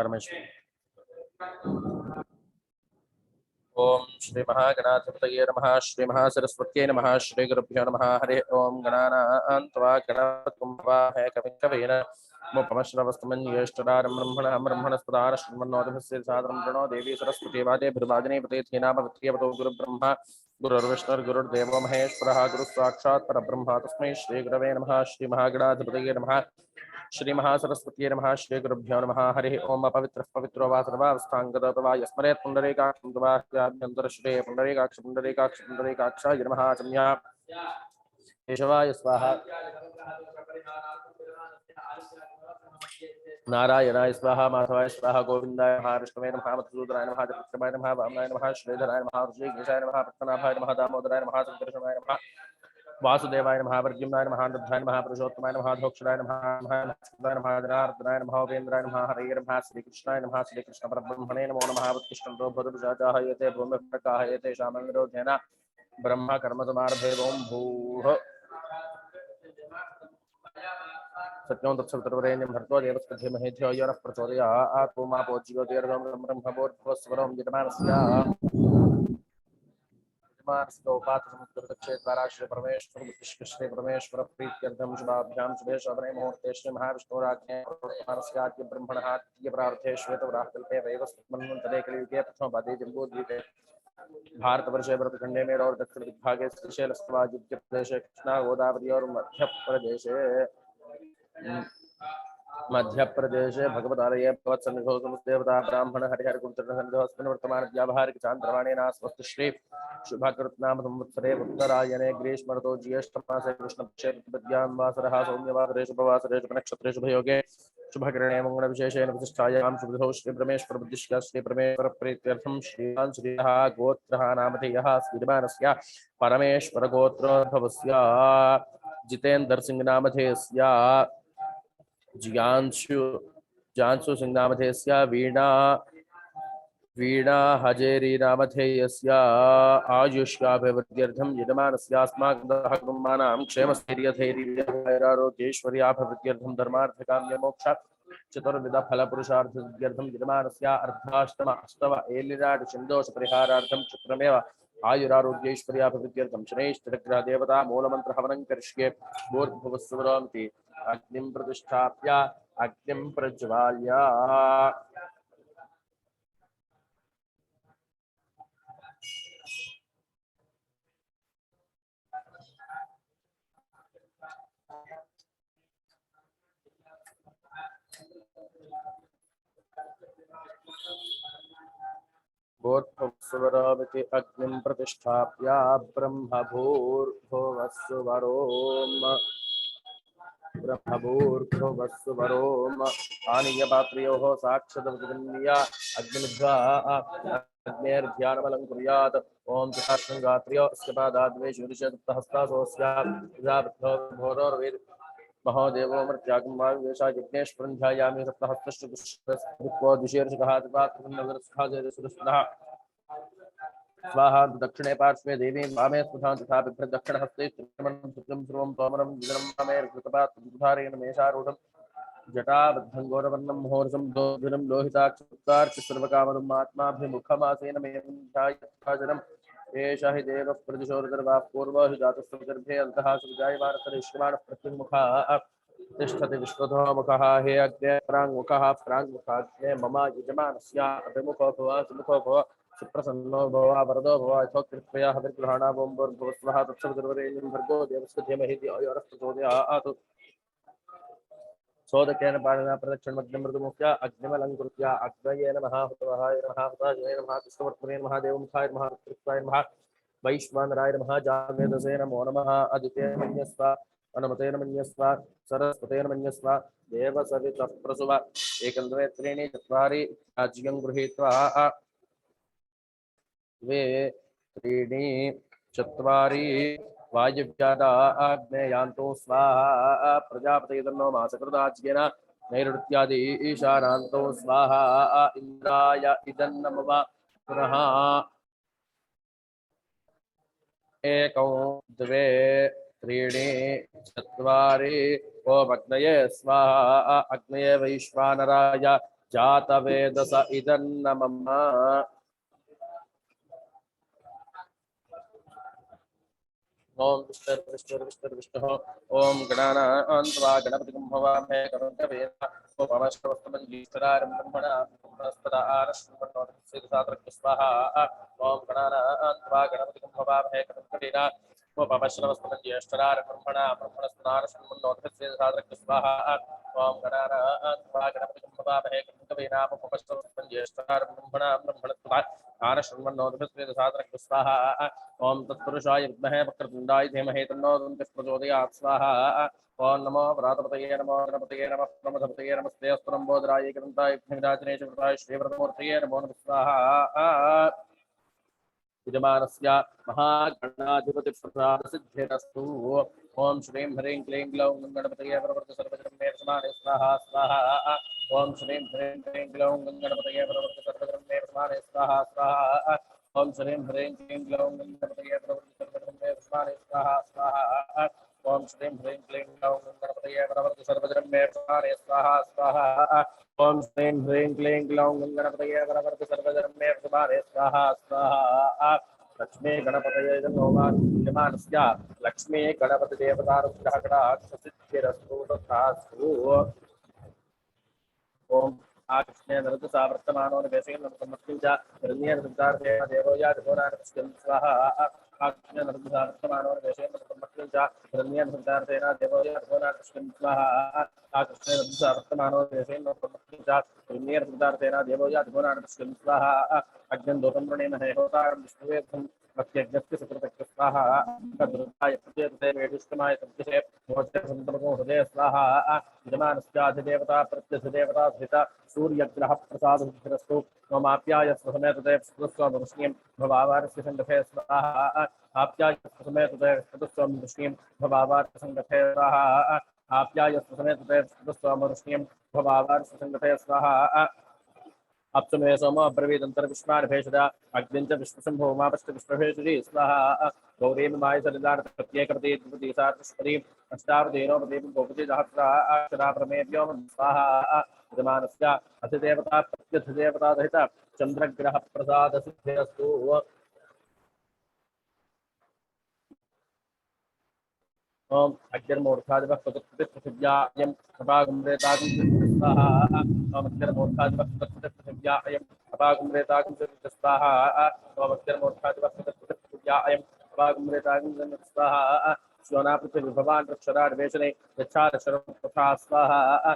परमेश्वर। ओम श्री महागणाधिपतये नमः। श्री महासरस्वत्यै नमः। श्री गुरुभ्यो नमः। हरि ओम गणानान्त्वा गणपतिं ववामहे कविं कवीन् मुपमश्रवस्तमं ज्येष्ठराजं ब्रह्मणः ब्रह्मणस्पदान शृण्वन्नोतिभिः सादरं प्रणो देवी सरस्वती वादेभिर्वादिनी प्रतीर्थीनामवत्यवतो गुरुब्रह्मा गुरुर्विष्णुर्गुरुर्देवो महेश्वरः गुरुसाक्षात् परब्रह्म तस्मै श्रीगुरवे नमः। श्री महागणाधिपतये नमः। श्री महासरस्वती नमः। श्री गुरुभ्यो नमः। हरि ओम अपवित्रः पवित्रो वा सर्वावस्थाङ्गतवा यस्मरेत् पुण्डरीकाक्षं तवा ह्याभ्यन्तरश्रे पुण्डरीकाक्षाय नमः। चम्या केशवाय स्वाहा। नारायणाय स्वाहा। माधवाय स्वाहा। गोविन्दाय नमः। विष्णवे नमः। मधुसूदनाय नमः। जगत्प्रभाय नमः। वामनाय नमः। श्रीधराय नमः। ऋषिकेशाय नमः। पद्मनाभाय नमः। दामोदराय नमः। संकर्षणाय नमः। वासुदेवाय नमः। वर्ग्यम्नाय नमः। अनुद्धाय नमः। पुरुषोत्तमाय नमः। धोक्षराय नमः। नमः जनार्दनाय नमः। उपेन्द्राय नमः। हरये नमः। श्रीकृष्णाय नमः। श्रीकृष्ण परब्रह्मणे नमो नमः। उत्तिष्ठन्तो भूतपिशाचाः येते भूमिप्रकाः येते शामनिरोधेन ब्रह्म कर्म समारभे। ओम भूः सत्यं तत्सवितुर्वरेण्यं भर्गो देवस्य धीमहि धियो यो नः प्रचोदयात्। ओम आपो ज्योतिर्गं ब्रह्मभूर्भुवस्वरं श्री परमेश्वर श्री परमेश्वर प्रीत्यर्थम शुभाभ्यां शुभे शोभने मुहूर्ते श्री महाविष्णुराज्ञे ब्रह्मणः प्रार्थे श्वेतवराहकल्पे वैवस्वन्मन्वन्तरे कलियुगे प्रथमपादे जम्बूद्वीपे भारतवर्षे भरतखण्डे मेरु और दक्षिण दिग्भागे श्रीशैलस्तवाजित्य प्रदेशे कृष्णा गोदावरी और मध्य प्रदेशे भगवतालये भगवत्सन्निधौ समस्तेवता ब्राह्मण हरिहर कुलसन्निधोऽस्मिन् वर्तमान व्यावहारिक चान्द्रवाणेन स्वस्ति श्री शुभकृतनाम संवत्सरे उत्तरायणे ग्रीष्म ऋतौ ज्येष्ठमासे कृष्णपक्षे प्रतिपद्यां वासरः सौम्यवासरे शुभवासरे शुभनक्षत्रे शुभयोगे शुभकरणे मंगलविशेषेण प्रतिष्ठायां शुभदौ श्री परमेश्वर बुद्धिश्च श्री परमेश्वर प्रीत्यर्थं श्रीमान् श्रीः गोत्रः नामधेयः श्रीमानस्य परमेश्वर गोत्रोद्भवस्य जितेन्द्र सिंह नामधेयस्य जानसु सिंह नामधेयस्य वीणा हजेरी नामधेयस्य आयुष्याभिवृद्ध्यर्थं यजमानस्य अस्माकं कुटुम्बानां क्षेमस्थैर्यधैर्यारोग्यैश्वर्याभिवृद्ध्यर्थं धर्मार्थकाम्यमोक्ष चतुर्विध फलपुरुषार्थसिद्ध्यर्थं यजमानस्य अर्धाष्टम अष्टम एलिनाड सिंदोष परिहारार्थं चित्रमेव आयुरारोग्यैश्वर्याभिवृद्ध्यर्थं शनैश्चरग्रह देवता मूलमंत्र हवनं करिष्ये। भूर्भुवस्सुवरोन्ति अग्निं प्रतिष्ठाप्य अग्निं प्रज्वाल्य भूर्भुवस्सुवरोमिति अग्निं प्रतिष्ठाप्य ब्रह्मभूर्भुवस्सुवरोम आनीय पात्रयोः साक्षादवगम्य अग्निमिद्वा अग्नेर्ध्यानमलं कुर्यात्। ओम तथाश्रृङ्गात्र्यो अस्य पादाद्वे शीर्षदत्तहस्तासोऽस्याभोरोर्वेद महोदेवो मर्त्यागं वायुवेशा यज्ञेश्वरं ध्यायामि सप्तहस्तश्चतुष्को द्विशीर्षकः तथा स्वाहा। दक्षिणे पार्श्वे देवी वामे स्मृतां तथा दक्षिणहस्ते त्रिमणं शुक्लं ध्रुवं तोमरं विजनं वामे कृतपात्धारेण मेषारूढं जटाबद्धं घोरवर्णं मुहूर्तं दोर्भिनं लोहिताक्षुत्तार्चिसर्वकामदम् आत्माभिमुखमासेन मेनं ध्यायत्थाजनम् एष हि देवः प्रतिशोर्गर्वाः पूर्वो हि जातस्य गर्भे अन्तः सुजायमानः प्रत्युन्मुखः तिष्ठति विश्वतोमुखः। हे अग्ने प्राङ्मुखः मम यजमानस्य अभिमुखो भव सुमुखो भव सुप्रसन्नो भव वरदो भव यथोक्तया हविर्गृहाणावोम्भुर्भुवस्वः तत्सवितुर्वरेण्यं भर्गो देवस्य धीमहि धियो यो नः प्रचोदयात्। सोदकेन पाणिना प्रदक्षिणमग्निं मृदुमुख्य अग्निमलङ्कृत्य अग्नये नमः हुतवहाय नमः हुताय नमः कृष्णवर्त्मने नमः देवमुखाय नमः ऋत्विकाय नमः वैश्वानराय नमः जातवेदसे नमो नमः अदितेन मन्यस्व अनुमतेन मन्यस्व सरस्वतेन मन्यस्व देवसवितः प्रसुव एकं द्वे त्रीणि चत्वारि राज्यं गृहीत्वा द्वे त्रीणि चत्वारि वायुव्यादा आग्नेयान्तो स्वाहा प्रजापते तन्नो मासकृदाज्ञेन नैऋत्यादि ईशानान्तो स्वाहा इन्द्राय इदन्नमव पुनः एकं द्वे त्रीणि चत्वारि ओम अग्नये स्वाहा। अग्नये वैश्वानराय जातवेदस इदन्न मम ओम विष्णु ओम गणानान्त्वा गणपतिं भवामहे कविं कवीनां उपमश्रवस्तमञ्जीश्वरारं ब्रह्मणा ब्रह्मणस्पदा आरश्वन्नोदकस्य स्वाहा ओम गणानान्त्वा गणपतिं भवामहे कविं कवीनां उपमश्रवस्तमञ्जीश्वरारं ब्रह्मणा ब्रह्मणस्पदा आरश्वन्नोदकस्य स्वाहा ओम गणानान्त्वा गणपतिं भवामहे कविं कवीनां उपमश्रवस्तमञ्जीश्वरारं ब्रह्मणा ब्रह्मणस्पदा आरश्वन्नोदकस्य स्वाहा ओम तत्पुरुषाय विद्महे वक्रतुण्डाय धीमहि तन्नो दन्तिः प्रचोदयात् स्वाहा ओम नमो व्रातपतये नमो गणपतये नमः प्रमथपतये नमस्ते अस्तुलम्बोदराय कृताय विघ्नराजने च कृताय श्रीव्रतमूर्तये नमो नमः स्वाहा यजमानस्य महागणाधिपतिप्रसादसिद्धिरस्तु ओम श्रीं ह्रीं क्लीं ग्लौं गणपतये प्रवर्त सर्वजन्मे समाने स्वाहा स्वाहा ओम श्रीं ह्रीं क्लीं ग्लौं गणपतये प्रवर्त सर्वजन्मे समाने स्वाहा स्वाहा ओम श्रीं ह्रीं क्लीं ग्लौं गणपतये प्रवर्त सर्वजन्मे समाने स्वाहा स्वाहा ओम श्रीं ह्रीं क्लीं ग्लौं गणपतये प्रवर्त सर्वजन्मे समाने स्वाहा स्वाहा ओम श्रीं ह्रीं क्लीं ग्लौं गणपतये प्रवर्त सर्वजन्मे समाने स्वाहा स्वाहा लक्ष्मी गणपतये यजमानस्य लक्ष्मी गणपति देवतानुग्रहकटाक्षसिद्धिरस्तु तथास्तु ओम आकृष्णे नरद सावर्तमानो निवेशेन नमस्कृत्य हिरण्येन संतार्तेन देवो याजगोनानस्कं स्वाहा आकृष्णे नरद सावर्तमानो निवेशेन नमस्कृत्य हिरण्येन संतार्तेन देवो याजगोनानस्कं स्वाहा आकृष्णे नरद सावर्तमानो निवेशेन नमस्कृत्य हिरण्येन संतार्तेन देवो याजगोनानस्कं स्वाहा अग्नं दोतं प्रणेन हेहोतारं विष्णुवेदं प्रत्यज्ञस्य सुकृतस्य स्वाहा तद्रुताय प्रत्येते वेदिष्टमाय तद्दिशे मोक्षसन्तमो हृदय स्वाहा यजमानस्याधिदेवता प्रत्यधिदेवता सहिता सूर्यग्रह प्रसादसिद्धिरस्तु ममाप्याय स्वसमेतते स्वस्वमृष्णीं भवावारस्य सङ्गते स्वाहा आप्याय स्वसमेतते स्वस्वमृष्णीं भवावारस्य सङ्गते स्वाहा आप्याय स्वसमेतते स्वस्वमृष्णीं भवावारस्य सङ्गते स्वाहा अप्सुमे सोमो अब्रवीदन्तर्विश्वार्भेषदा अग्निञ्च विश्वशम्भो मापश्च विश्वभेषजी स्वाहा गौरीं मायसलिलार्थप्रत्येकप्रतीपतीसार्पुष्परीम् अष्टावधेनोपदीपं गोपति सहस्रा अक्षराप्रमेभ्यो स्वाहा यजमानस्य अधिदेवता प्रत्यधिदेवता सहित चन्द्रग्रहप्रसादसिद्धिरस्तु ओम अग्निर्मूर्धादिवः पृथिव्यायं अपागुम्रेतागुं स्वाहा ओम अग्निर्मूर्धादिवः पृथिव्यायं अपागुम्रेतागुं स्वाहा ओम अग्निर्मूर्धादिवः पृथिव्यायं अपागुम्रेतागुं स्वाहा स्वना पृथिविभवान् रक्षराड्वेषणे यच्छादशरं तथा स्वाहा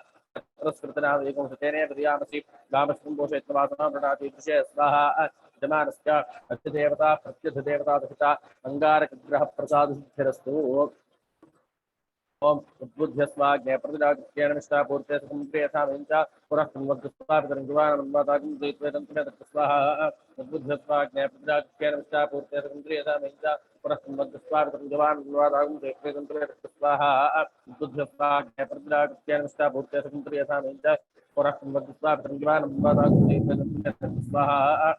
स्मृतनाम तेने प्रयामसि गामस्मिं पोषयित्वासनां प्रणाति दृशे स्वाहा यजमानस्य अधिदेवता प्रत्यधिदेवता सहिता अङ्गारकग्रहप्रसादसिद्धिरस्तु ओम उद्बुध्यस्वाज्ञ प्रतिदाज्ञेन निष्ठापूर्ते समुद्रे यथा विञ्च पुनः संवद्स्वापितरङ्गवानमन्वातागं द्वैत्वेदन्तमे तत्स्वाहा उद्बुध्यस्वाज्ञ प्रतिदाज्ञेन निष्ठापूर्ते समुद्रे यथा विञ्च पुनः संवद्स्वापितरङ्गवानमन्वातागं द्वैत्वेदन्तमे तत्स्वाहा उद्बुध्यस्वाज्ञ प्रतिदाज्ञेन निष्ठापूर्ते समुद्रे यथा विञ्च पुनः संवद्स्वापितरङ्गवानमन्वातागं द्वैत्वेदन्तमे तत्स्वाहा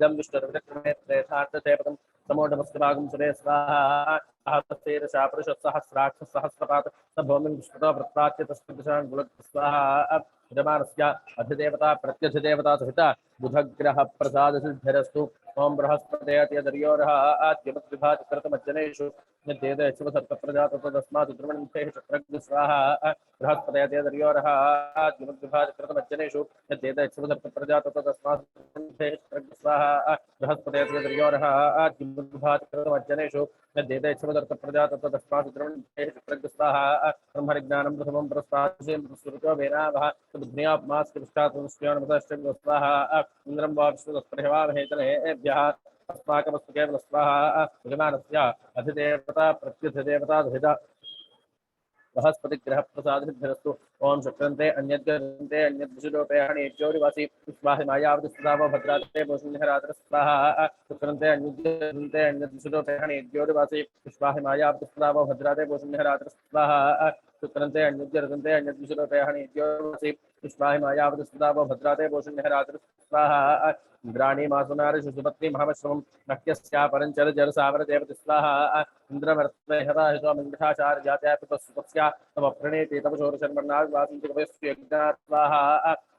इदं विष्णुर्विक्रमेत्रेथार्थसेपदं समोढमस्तिभागं सुरे स्वाहा सहस्रशीर्षा पुरुषसहस्राक्षसहस्रपात् स भूमिं विश्वतो वृत्ताच्य तस्मिन् दिशां गुणत् स्वाहा यजमानस्य अधिदेवता प्रत्यधिदेवता सहित बुधग्रहप्रसादसिद्धिरस्तु ओम बृहस्पतेऽत्यदर्योरः आद्यमद्विभाजकृतमज्जनेषु यद्येतच्छुभसर्पप्रजातस्मात् द्रवणन्तेः चक्रग्नि स्वाहा बृहस्पतेऽत्यदर्योरः आद्यमद्विभाजकृतमज्जनेषु यद्येतच्छुभसर्पप्रजातस्मात् चक्रग्नि स्वाहा बृहस्पतेऽत्यदर्योरः आद्यमद्विभाजकृतमज्जनेषु यद्येतच्छुभसर्पप्रजातस्मात् द्रवणन्तेः चक्रग्नि स्वाहा ब्रह्मज्ञानं प्रथमं पुरस्तात् वेनावः बुद्ध्यात्मास्कृष्टात्मस्योन्मतश्च स्वाहा इन्द्रं वा विश्वदस्पृहवामहेतनेभ्यः अस्माकमस्तु केवल स्वाहा यजमानस्य अधिदेवता प्रत्यधिदेवता सहिता बृहस्पतिग्रहप्रसादसिद्धिरस्तु ओम शक्रन्ते अन्यद्गन्ते अन्यद्विषुरूपेणेज्योरिवासी स्वाहि मायावतिस्तावो भद्राते भूषणरात्र स्वाहा शक्रन्ते अन्यद्गन्ते अन्यद्विषुरूपेणेज्योरिवासी स्वाहि मायावतिस्तावो भद्राते भूषणरात्र स्वाहा शक्रन्ते अन्यद्गन्ते अन्यद्विषुरूपेणेज्योरिवासी स्वाहि मायावतिस्तावो भद्राते भूषणरात्र स्वाहा इंद्राणी मासुनारि सुपत्नी महामश्रमं नक्यस्या परंचर जल सावर देवति स्वाहा इंद्रमर्त्वे हता हितो मंगठाचार जात्या पितस्सुपस्या तव प्रणेति तव शोरशर्मन्नाविवासिं कवयस्यज्ञा स्वाहा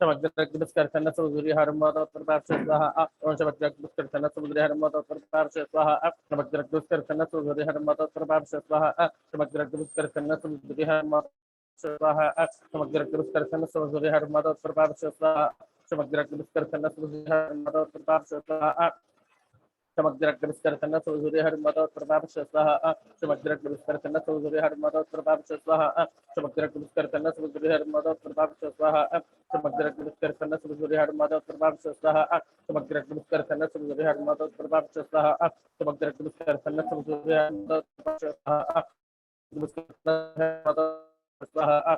समग्रकृतस्कर्तन सुरसुरी हरमद प्रभाष स्वाहा ओम समग्रकृतस्कर्तन सुरसुरी हरमद प्रभाष स्वाहा समग्रकृतस्कर्तन सुरसुरी हरमद प्रभाष स्वाहा समग्रकृतस्कर्तन सुरसुरी हरमद स्वाहा समग्रकृतस्कर्तन सुरसुरी हरमद प्रभाष स्वाहा समग्रकृतस्कर्तन सुरसुरी हरमद प्रभाष स्वाहा समग्रकृतस्कर्तन सुरसुरी हरमद प्रभाष स्वाहा समग्रकृतस्कर्तन सुरसुरी हरमद प्रभाष स्वाहा समग्रकृतस्कर्तन सुरसुरी हरमद प्रभाष स्वाहा समग्रकृतस्कर्तन सुरसुरी हरमद प्रभाष स्वाहा समग्रकृतस्कर्तन सुरसुरी हरमद प्रभाष स्वाहा समग्रकृतस्कर्तन सुरसुरी हरमद प्रभाष स्वाहा स्वाहा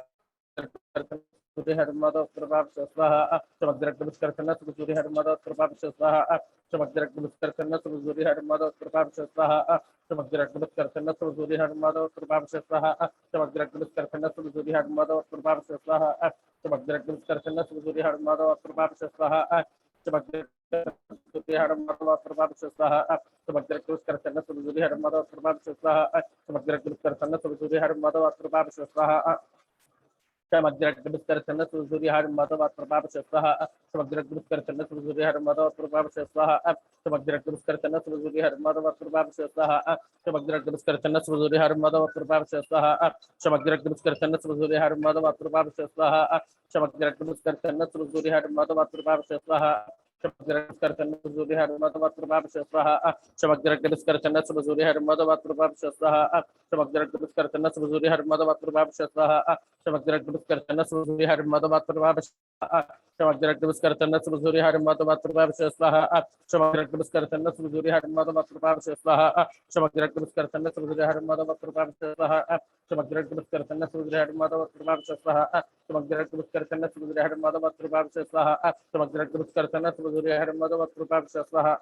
हरमद प्रभाव स्वाहा समग्रकृतस्कर्तन सुरसुरी हरमद प्रभाव स्वाहा समग्रकृतस्कर्तन सुरसुरी हरमद प्रभाव स्वाहा समग्रकृतस्कर्तन सुरसुरी हरमद प्रभाव स्वाहा समग्रकृतस्कर्तन सुरसुरी हरमद प्रभाव स्वाहा समग्रकृतस्कर्तन सुरसुरी हरमद प्रभाव स्वाहा समग्रकृतस्कर्तन हरमद प्रभाव स्वाहा समग्रकृतस्कर्तन सुरसुरी हरमद प्रभाव स्वाहा समग्रकृतस्कर्तन सुरसुरी हरमद प्रभाव स्वाहा समग्रकृतस्कर्तन सुरसुरी हरमद प्रभाव स्वाहा समग्रकृतस्कर्तन सुरसुरी हरमद प्रभाव स्वाहा समग्रकृतस्कर्तन सुरसुरी हरमद प्रभाव स्वाहा समग्रकृतस्कर्तन सुरसुरी हरमद प्रभाव स्वाहा समग्रकृतस्कर्तन सुरसुरी हरमद प्रभाव स्वाहा समग्रकृतस्कर्तन सुरसुरी हरमद प्रभाव स्वाहा समग्रकृतस्कर्तन सुरसुरी हरमद प्रभाव स्वाहा समग्रकृतस्कर्तन सुरसुरी हरमद प्रभाव स्वाहा समग्रकृतस्कर्तन सुरसुरी हरमद प्रभाव स्वाहा समग्रकृतस्कर्तन सुरसुरी हरमद प्रभाव स्वाहा समग्रकृतस्कर्तन सुरसुरी हरमद प्रभाव स्वाहा समग्रकृतस्कर्तन सुरसुरी हरमद प्रभाव स्वाहा समग्रकृतस्कर्तन सुरसुरी हरमद प्रभाव स्वाहा समग्रकृतस्कर्तन सुरसुरी हरमद प्रभाव स्वाहा समग्रकृतस्कर्तन सुरसुरी हरमद प्रभाव स्वाहा समग्रकृतस्कर्तन सुरसुरी हरमद प्रभाव स्वाहा समग्रकृतस्कर्तन सुरसुरी हरमद प्रभाव स्वाहा समग्रकृतस्कर्तन सुरसुरी हरमद प्रभाव स्वाहा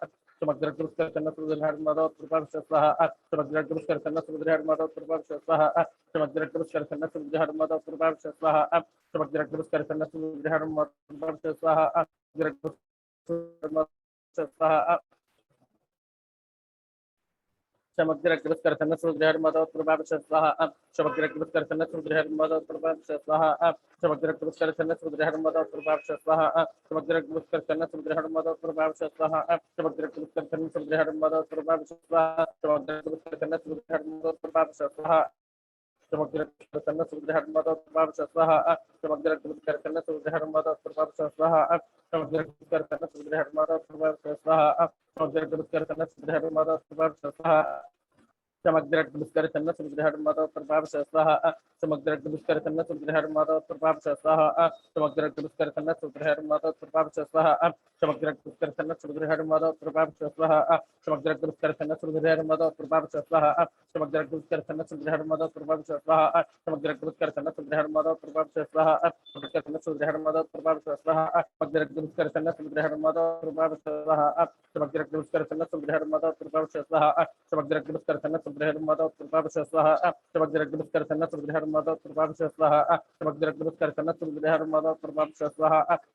समग्रकृतस्कर्तन सुरसुरी हरमद प्रभाव स्वाहा समग्रकृतस्कर्तन सुरसुरी हरमद प्रभाव स्वाहा स्वाहा समग्रकृतस्कर्तन सुरसुरी हरमद प्रभाव स्वाहा समग्रकृतस्कर्तन सुरसुरी हरमद प्रभाव स्वाहा समग्रकृतस्कर्तन सुरसुरी हरमद प्रभाव स्वाहा समग्रकृतस्कर्तन सुरसुरी हरमद प्रभाव स्वाहा समग्रकृतस्कर्तन सुरसुरी हरमद प्रभाव स्वाहा समग्रकृतस्कर्तन सुरसुरी हरमद प्रभाव स्वाहा समग्रकृतस्कर्तन सुरसुरी हरमद प्रभाव स्वाहा समग्रकृतस्कर्तन सुरसुरी हरमद प्रभाव स्वाहा समग्रकृतस्कर्तन सुरसुरी हरमद प्रभाव स्वाहा समग्रकृतस्कर्तन सुरसुरी हरमद प्रभाव स्वाहा समग्रकृतस्कर्तन सुरसुरी हरमद प्रभाव स्वाहा समग्रकृतस्कर्तन सुरसुरी हरमद प्रभाव स्वाहा समग्रकृतस्कर्तन सुरसुरी हरमद प्रभाव स्वाहा समग्रकृतस्कर्तन सुरसुरी हरमद प्रभाव स्वाहा समग्रकृतस्कर्तन सुरसुरी हरमद प्रभाव स्वाहा समग्रकृतस्कर्तन सुरसुरी हरमद प्रभाव स्वाहा समग्रकृतस्कर्तन सुरसुरी हरमद प्रभाव स्वाहा समग्रकृतस्कर्तन सुरसुरी हरमद प्रभाव स्वाहा समग्रकृतस्कर्तन सुरसुरी हरमद प्रभाव स्वाहा समग्रकृतस्कर्तन सुरसुरी हरमद प्रभाव स्वाहा समग्रकृतस्कर्तन सुरसुरी हरमद प्रभाव स्वाहा समग्रकृतस्कर्तन सुरसुरी हरमद प्रभाव स्वाहा समग्रकृतस्कर्तन सुरसुरी हरमद प्रभाव स्वाहा समग्रकृतस्कर्तन सुरसुरी हरमद प्रभाव स्वाहा समग्रकृतस्कर्तन सुरसुरी हरमद प्रभाव स्वाहा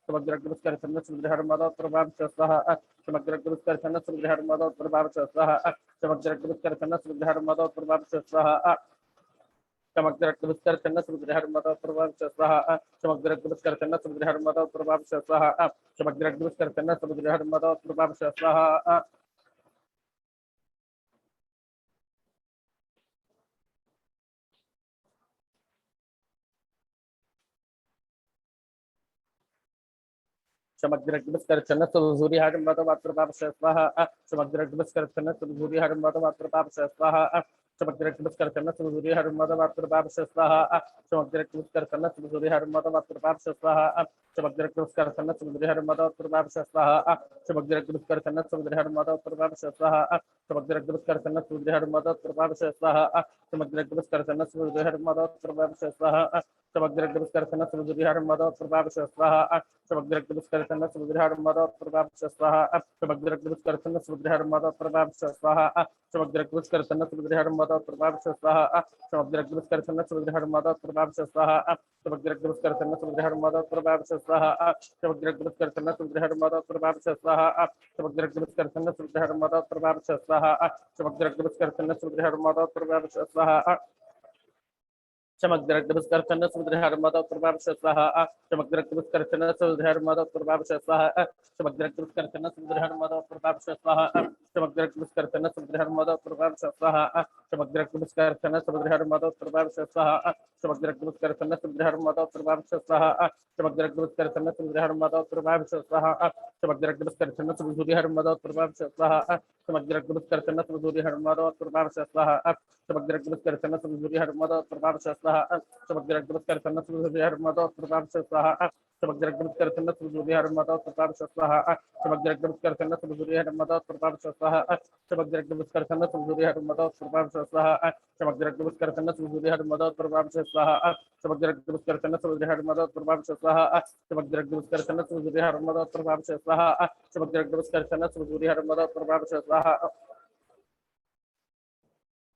समग्रकृतस्कर्तन सुरसुरी हरमद प्रभाव स्वाहा समग्रकृतस्कर्तन सुरसुरी हरमद प्रभाव स्वाहा समग्रकृतस्कर्तन सुरसुरी हरमद प्रभाव स्वाहा समग्रकृतस्कर्तन सुरसुरी हरमद प्रभाव स्वाहा समग्रकृतस्कर्तन सुरसुरी हरमद प्रभाव स्वाहा समग्रकृतस्कर्तन सुरसुरी हरमद प्रभाव स्वाहा समग्रकृतस्कर्तन सुरसुरी हरमद प्रभाव स्वाहा समग्रकृतस्कर्तन सुरसुरी हरमद प्रभाव स्वाहा समग्रकृतस्कर्तन सुरसुरी हरमद प्रभाव स्वाहा समग्रकृतस्कर्तन सुरसुरी हरमद प्रभाव स्वाहा समग्रकृतस्कर्तन सुरसुरी हरमद प्रभाव स्वाहा समग्रकृतस्कर्तन सुरसुरी हरमद प्रभाव स्वाहा समग्रकृतस्कर्तन सुरसुरी हरमद प्रभाव स्वाहा समग्रकृतस्कर्तन सुरसुरी हरमद प्रभाव स्वाहा समग्रकृतस्कर्तन सुरसुरी हरमद प्रभाव स्वाहा समग्रकृतस्कर्तन सुरसुरी हरमद प्रभाव स्वाहा समग्रकृतस्कर्तन सुरसुरी हरमद प्रभाव स्वाहा समग्रकृतस्कर्तन सुरसुरी हरमद प्रभाव स्वाहा समग्रकृतस्कर्तन सुरसुरी हरमद प्रभाव स्वाहा समग्रकृतस्कर्तन सुरसुरी हरमद प्रभाव स्वाहा समग्रकृतस्कर्तन सुरसुरी हरमद प्रभाव स्वाहा Shamagdrakdabaskarthana Sudriharmada Prabhavshasaha, Shamagdrakdabaskarthana Sudriharmada Prabhavshasaha, Shamagdrakdabaskarthana Sudriharmada Prabhavshasaha, Shamagdrakdabaskarthana Sudriharmada Prabhavshasaha, Shamagdrakdabaskarthana Sudriharmada Prabhavshasaha, Shamagdrakdabaskarthana Sudriharmada Prabhavshasaha, Shamagdrakdabaskarthana Sudriharmada Prabhavshasaha, Shamagdrakdabaskarthana Sudriharmada Prabhavshasaha, Shamagdrakdabaskarthana Sudriharmada Prabhavshasaha, Shamagdrakdabaskarthana Sudriharmada Prabhavshasaha, Shamagdrakdabaskarthana Sudriharmada Prabhavshasaha, Shamagdrakdabaskarthana Sudriharmada Prabhavshasaha, Shamagdrakdabaskarthana Sudriharmada Prabhavshasaha, Shamagdrakdabaskarthana Sudriharmada Prabhavshasaha, Shamagdrakdabaskarthana Sudriharmada Prabhavshasaha, Shamagdrakdabaskarthana Sudriharmada Prabhavshasaha, Shamagdrakdabaskarthana Sudriharmada Prabhavshasaha, Shamagdrakdabaskarthana Sudriharmada Prabhavshasaha, Shamagdrakdabaskarthana Sudriharmada Prabhavshasaha,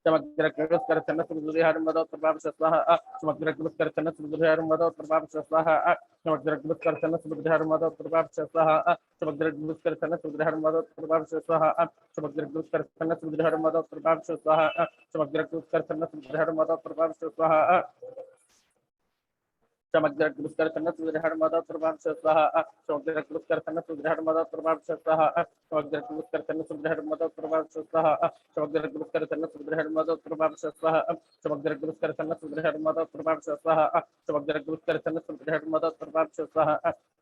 Shamagdrakdabaskarthana Sudriharmada Prabhavshasaha, Shamagdrakdabaskarthana Sudriharmada Prabhavshasaha, Shamagdrakdabaskarthana Sudriharmada Prabhavshasaha, Shamagdrakdabaskarthana Sudriharmada Prabhavshasaha, Shamagdrakdabaskarthana Sudriharmada Prabhavshasaha, Shamagdrakdabaskarthana Sudriharmada Prabhavshasaha, Shamagdrakdabaskarthana Sudriharmada Prabhavshasaha, Shamagdrakdabaskarthana Sudriharmada Prabhavshasaha, Shamagdrakdabaskarthana Sudriharmada Prabhavshasaha, Shamagdrakdabaskarthana Sudriharmada Prabhavshasaha, Shamagdrakdabaskarthana Sudriharmada Prabhavshasaha, Shamagdrakdabaskarthana Sudriharmada Prabhavshasaha,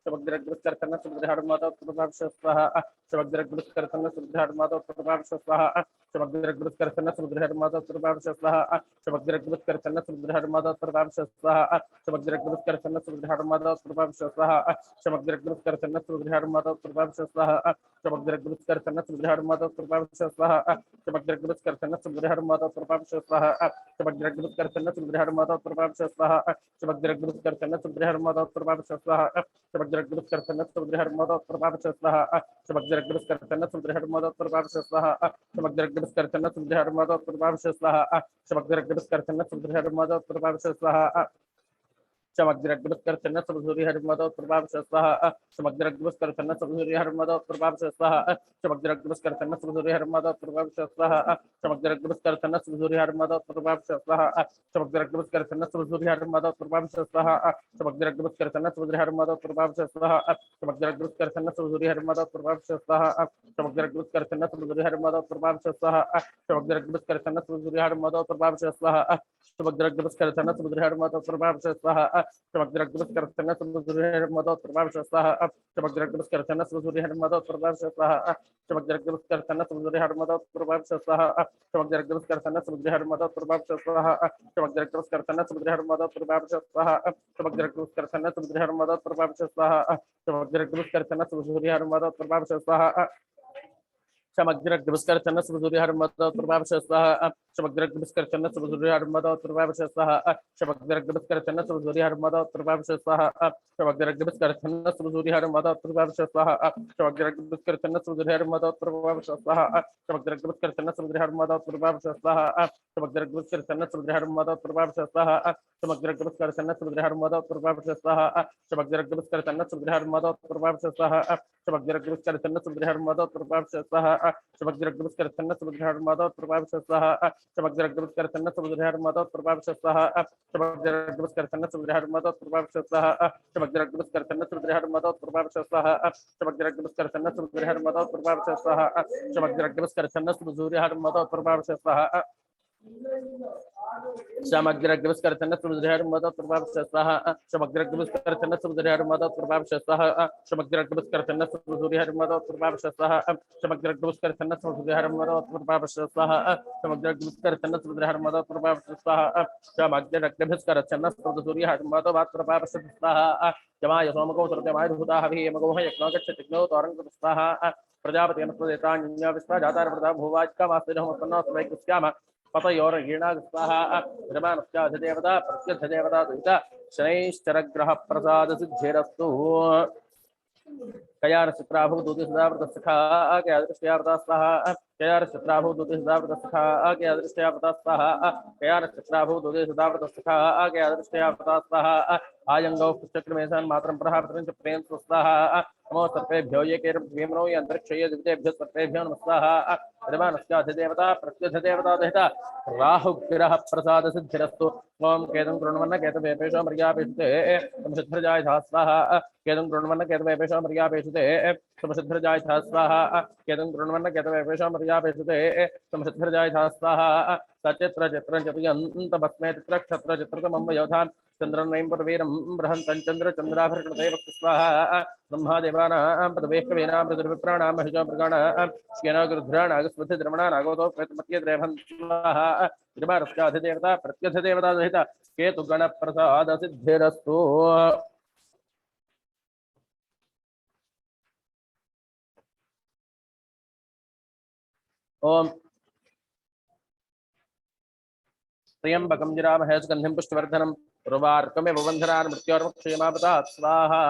Shamagdrakdabaskarthana Sudriharmada Prabhavshasaha, Shamagdrakdabaskarthana Sudriharmada Prabhavshasaha, Shamagdrakdabaskarthana Sudriharmada Prabhavshasaha, Shamagdrakdabaskarthana Sudriharmada Prabhavshasaha, Shamagdrakdabaskarthana Sudriharmada Prabhavshasaha, Shamagdrakdabaskarthana Sudriharmada Prabhavshasaha, Shamagdrakdabaskarthana Sudriharmada Prabhavshasaha, Shamagdrakdabaskarthana Sudriharmada Prabhavshasaha, Shamagdrakdabaskarthana Sudriharmada Prabhavshasaha, Shamagdrakdabaskarthana Sudriharmada Prabhavshasaha, Shamagdrakdabaskarthana Sudriharmada Prabhavshasaha, Shamagdrakdabaskarthana Sudriharmada Prabhavshasaha, Shamagdrakdabaskarthana Sudriharmada Prabhavshasaha, Shamagdrakdabaskarthana Sudriharmada Prabhavshasaha, Shamagdrakdabaskarthana Sudriharmada Prabhavshasaha, Shamagdrakdabaskarthana Sudriharmada Prabhavshasaha, Shamagdrakdabaskarthana Sudriharmada Prabhavshasaha, Shamagdrakdabaskarthana Sudriharmada Prabhavshasaha, Shamagdrakdabaskarthana Sudriharmada Prabhavshasaha, Shamagdrakdabaskarthana Sudriharmada Prabhavshasaha, Shamagdrakdabaskarthana Sudriharmada Prabhavshasaha, Shamagdrakdabaskarthana Sudriharmada Prabhavshasaha, Shamagdrakdabaskarthana Sudriharmada Prabhavshasaha, Shamagdrakdabaskarthana Sudriharmada Prabhavshasaha, Shamagdrakdabaskarthana Sudriharmada Prabhavshasaha, Shamagdrakdabaskarthana Sudriharmada Prabhavshasaha, Shamagdrakdabaskarthana Sudriharmada Prabhavshasaha, Shamagdrakdabaskarthana Sudriharmada Prabhavshasaha, Shamagdrakdabaskarthana Sudriharmada Prabhavshasaha, Shamagdrakdabaskarthana Sudriharmada Prabhavshasaha, Shamagdrakdabaskarthana Sudriharmada Prabhavshasaha, Shamagdrakdabaskarthana Sudriharmada Prabhavshasaha, Shamagdrakdabaskarthana Sudriharmada Prabhavshasaha, Shamagdrakdabaskarthana Sudriharmada Prabhavshasaha, Shamagdrakdabaskarthana Sudriharmada Prabhavshasaha, Shamagdrakdabaskarthana Sudriharmada Prabhavshasaha, Shamagdrakdabaskarthana Sudriharmada Prabhavshasaha, Shamagdrakdabaskarthana Sudriharmada Prabhavshasaha, Shamagdrakdabaskarthana Sudriharmada Prabhavshasaha, Shamagdrakdabaskarthana Sudriharmada Prabhavshasaha, Shamagdrakdabaskarthana Sudriharmada Prabhavshasaha, Shamagdrakdabaskarthana Sudriharmada Prabhavshasaha, Shamagdrakdabaskarthana Sudriharmada Prabhavshasaha, Shamagdrakdabaskarthana Sudriharmada Prabhavshasaha, Shamagdrakdabaskarthana Sudriharmada Prabhavshasaha, Shamagdrakdabaskarthana Sudriharmada Prabhavshasaha, Shamagdrakdabaskarthana Sudriharmada Prabhavshasaha, Shamagdrakdabaskarthana Sudriharmada Prabhavshasaha, Shamagdrakdabaskarthana Sudriharmada Prabhavshasaha, Shamagdrakdabaskarthana Sudriharmada Prabhavshasaha, Shamagdrakdabaskarthana Sudriharmada Prabhavshasaha, Shamagdrakdabaskarthana Sudriharmada Prabhavshasaha, Jamaya Somako Surjamaya Bhuta Havi Yamagoha Yaknagachtikno Tarangasaha, Prajapati Anapradeta Ninya Vispa Jatar Prada Bhuvajka Masidhamapana Svaikuskyama, Patayor Girnagaspaha, Ramanasya Devada, Prasyadha Devada, Dita, Shanaischaragraha Prasada Siddhirastu, Kayar Sitrahu Dudisavratasakha, Kayadrishyavdasaha, Kayar Sitrahu Dudisavratasakha, Kayadrishyavdasaha, Kayar Sitrahu Dudisavratasakha, Kayadrishyavdasaha, आयंगौ पुष्चक्रमेशान् मात्रं प्रहापत्रं च प्रेम स्वाहा नमो सर्पेभ्यो ये केरभ्येमनो ये अंतरिक्षये दिव्येभ्यो सर्पेभ्यो नमः स्वाहा देवता प्रत्युदेवता दहिता राहुग्रह प्रसाद सिद्धिरस्तु ओम केतुं कृण्वन्न केतवेपेशो मर्यापेशुते समसिद्धिर्जाय स्वाहा केतुं कृण्वन्न केतवेपेशो मर्यापेशुते समसिद्धिर्जाय स्वाहा केतुं कृण्वन्न केतवेपेशो मर्यापेशुते समसिद्धिर्जाय स्वाहा सचित्र चित्रं चतुयन्त भस्मे चित्र क्षत्र चित्रतमं वयोधान चन्द्रं पुरवीरं बृहन्तं चन्द्र चन्द्राभरणते स्वाहा ब्रह्मादेवानां पदवेकवेनां पृथ्वीप्राणां महिषा मृगाणां श्येनागरुध्राणागस्मृति द्रमणा नागोदो प्रेतमत्ये द्रेभं स्वाहा कृपारस्याधिदेवता प्रत्यधिदेवता सहित केतुगणप्रसाद सिद्धिरस्तु ओम त्र्यंबकं जरामहे सुगन्धिं पुष्टिवर्धनम् उर्वारुकमिव बन्धनान् मृत्योर्मुक्षयमापदात् स्वाहा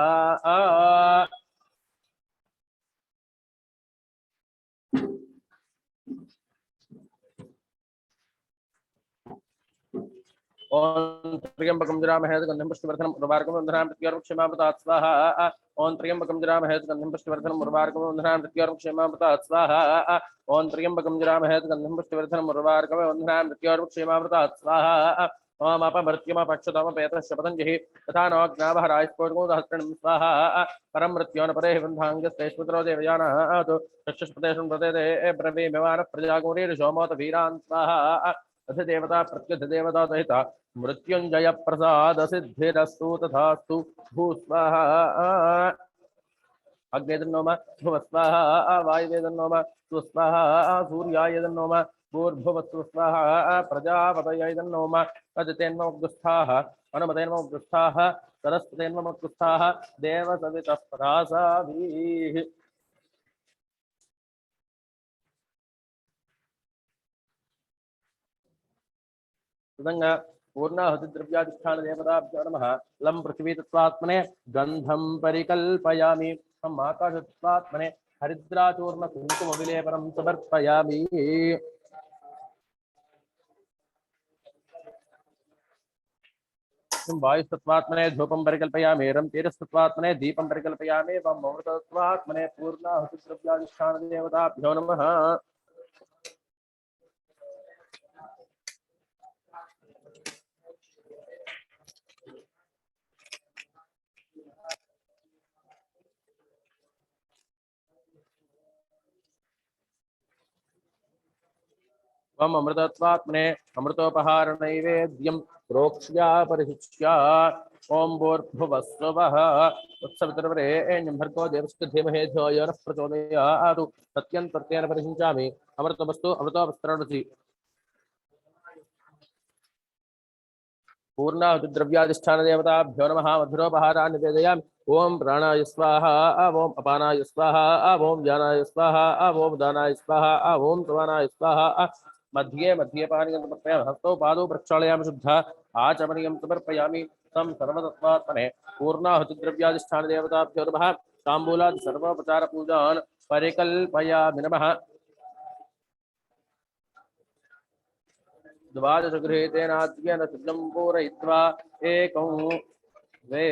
ओम त्र्यंबकं जरामहे सुगन्धिं पुष्टिवर्धनम् उर्वारुकमिव बन्धनान् मृत्योर्मुक्षयमापदात् स्वाहा ओम त्र्यंबकं जरामहे सुगन्धिं पुष्टिवर्धनम् उर्वारुकमिव बन्धनान् मृत्योर्मुक्षयमापदात् स्वाहा ओम त्र्यंबकं जरामहे सुगन्धिं पुष्टिवर्धनम् उर्वारुकमिव बन्धनान् मृत्योर्मुक्षयमापदात् स्वाहा ओम अपमृत्युमपक्षतमपेतः शपथञ्जहि तथा नोऽग्नावहराय स्फोटकोदहस्रणं स्वाहा परं मृत्योन परे बन्धाङ्गस्तेष्पुत्रो देवयानात् चक्षुष्पतेषु प्रदेते ब्रवीमिवानः प्रजागौरीर्षोमोत वीरान् स्वाहा अधिदेवता प्रत्यधिदेवता सहिता मृत्युंजय प्रसाद सिद्धिरस्तु तथास्तु भूस्वाहा अग्नेदन्नोम भुवस्वाहा वायुवेदन्नोम स्वस्वाहा सूर्यायदन्नोम भूर्भुवस्वस्वाहा प्रजापतयैदन्नोम अदितेन्नोग्गुस्थाः अनुमतेन्नोग्गुस्थाः सरस्वतेन्नोग्गुस्थाः देवसवितः प्रासाभिः तदंगा पूर्णाहुतिद्रव्याधिष्ठान देवताभ्यो नमः लं पृथ्वी तत्त्वात्मने गंधं परिकल्पयामि हम आकाश तत्त्वात्मने हरिद्राचूर्ण कुंकुमविलेपनं समर्पयामि वायुस्तत्त्वात्मने धूपं परिकल्पयामि रं तेजस्तत्त्वात्मने दीपं परिकल्पयामि वं अमृतत्वात्मने पूर्णाहुतिद्रव्याधिष्ठान देवताभ्यो नमः वम अमृतत्वात्मने अमृतोपहार नैवेद्यं प्रोक्ष्या परिशिष्या ओम भूर्भुवस्वः उत्सवितर्वरेण्यं भर्गो देवस्य धीमहि धियो यो नः प्रचोदयात् सत्यं प्रत्येन परिशिञ्चामि अमृतमस्तु अमृतोपस्तरणसि पूर्णाहुतिद्रव्याधिष्ठान देवताभ्यो नमः मधुरोपहारान् निवेदयामि ओम प्राणाय स्वाहा ओम अपानाय स्वाहा ओम ज्ञानाय स्वाहा ओम दानाय स्वाहा ओम समानाय स्वाहा मध्ये मध्ये पानीयं समर्पयामि हस्तौ पादौ प्रक्षालयामि शुद्धा आचमनीयं समर्पयामि तं सर्वतत्त्वात्मने पूर्णाहुतिद्रव्याधिष्ठान देवताभ्यो नमः ताम्बूलादि सर्वोपचार पूजान् परिकल्पयामि नमः द्वादशगृहीतेनाद्येन सिद्धं पूरयित्वा एकं द्वे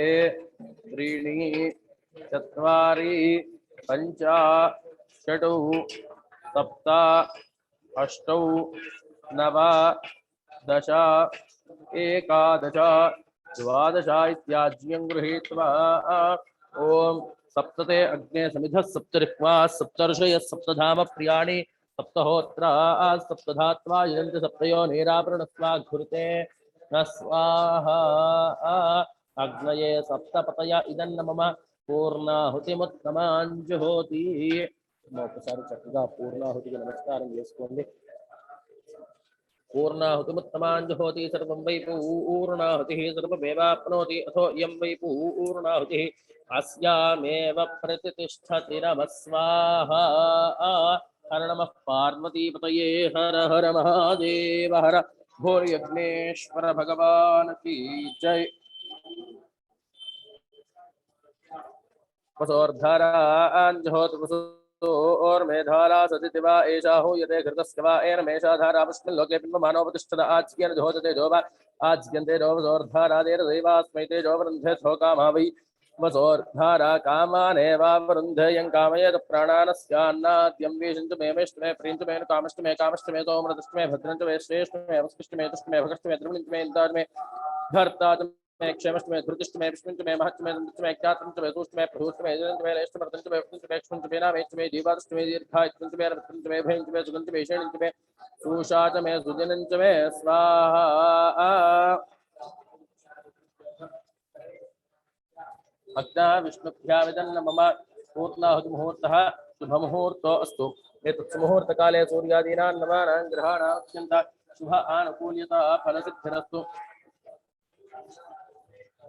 त्रीणि चत्वारि पञ्च षट् सप्त अष्टौ नव दश एकादश द्वादश इत्याज्यं गृहीत्वा ॐ सप्तते अग्ने समिधः सप्तरिक्वा सप्तर्षयः सप्तधाम प्रियाणि सप्तहोत्रा सप्तधात्वा यजन्ति सप्तयो नीरावरणस्वा घुरुते न स्वाहा अग्नये सप्तपतय इदन्न मम पूर्णाहुतिमुत्तमाञ्जुहोति ఒకసారి చక్కగా పూర్ణాహుతికి నమస్కారం చేసుకోండి पूर्णाहुतिमुत्तमाञ्जुहोति सर्वं वै पूर्णाहुतिः सर्वमेवाप्नोति अथो इयं वै पूर्णाहुतिः अस्यामेव प्रतिष्ठति नमः स्वाहा हर नमः पार्वतीपतये हर हर महादेव हर भूर्यज्ञेश्वर भगवान की जय वसोर्धराञ्जुहोति और मेधारा सदिति वा एषा हूयते घृतस्य वा एन मेषा धारा पुष्मिन् लोके बिम्बमानोपतिष्ठत आज्ञेन जोहते जोवा आज्ञन्ते जोवसोर्धारादेर्दैवास्मै ते जोवरुन्धे शोकामा वै वसोर्धारा कामानेवावरुन्धे यं कामयेत प्राणानस्यान्नाद्यं वीषन्तु मे मेष्टमे प्रीन्तु मे कामस्तु मे सोमृतस्तु मे भद्रन्तु मे श्रेष्ठु मे वस्किष्टु मे तुष्टु मे भगस्तु मे द्रविणन्तु मे इन्दातु मे भर्तातु मे क्षेमस्तु मे धृतिस्तु मे विष्णुन्तु मे महत्तु मे दन्तु मे ज्ञातन्तु मे दूष्टु मे प्रभुस्तु मे जयन्तु मे लेष्टु मर्दन्तु मे वक्तन्तु मे क्ष्मन्तु मे नामेस्तु मे दीवातस्तु मे दीर्घायतन्तु मे रत्तन्तु मे भयन्तु मे सुगन्तु मे शयन्तु मे सुषाच मे सुजनन्तु मे स्वाहा अग्ना विष्णुभ्याविदन्न मम पूर्णाहुतिमुहूर्तः शुभमुहूर्तो अस्तु एतत् मुहूर्तकाले सूर्यादीनां नवानां ग्रहाणां अत्यन्त शुभ आनुकूल्यता फलसिद्धिरस्तु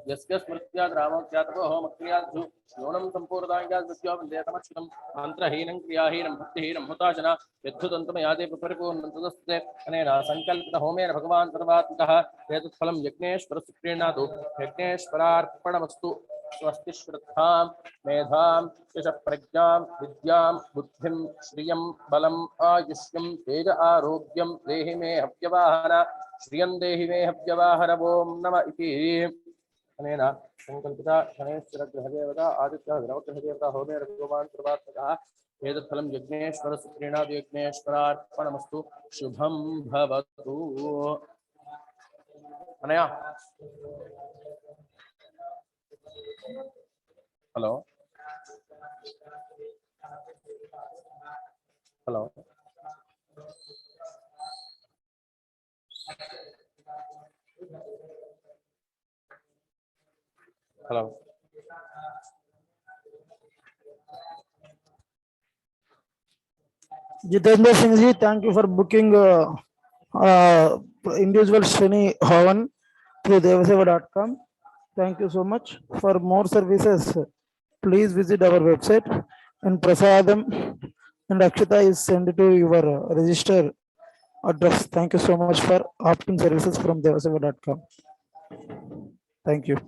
यस्य स्मृत्याद् रामोऽस्यातपोः मक्रियाद्धु न्यूनं सम्पूर्णाङ्गाद्विद्यो वन्देतमच्युतं मन्त्रहीनं क्रियाहीनं भक्तिहीनं हुताशना यद्धुदन्तमयादे परिपूर्णं तदस्ते अनेन सङ्कल्पितहोमेन भगवान् सर्वात्मकः एतत् फलं यज्ञेश्वरस्य प्रीणातु यज्ञेश्वरार्पणमस्तु स्वस्ति श्रद्धां मेधां यशप्रज्ञां विद्यां बुद्धिं श्रियं बलम् आयुष्यं तेज आरोग्यं देहि मे हव्यवाहन श्रियं देहि मे हव्यवाहन ॐ नमः इति अनेन संकल्पिता गणेश्वरग्रहदेवता आदित्यग्रहदेवता होमेन भगवान् सर्वात्मकः एतत् फलं यज्ञेश्वरस्य प्रीणातु यज्ञेश्वरार्पणमस्तु शुभं भवतु अनया hello hello hello Jitendra Singh ji, thank you for booking individual Shani Havan through devaseva.com. Thank you so much. For more services, please visit our website, and Prasadam and Akshita is sent to your register address. Thank you so much for opting services from devaseva.com. Thank you.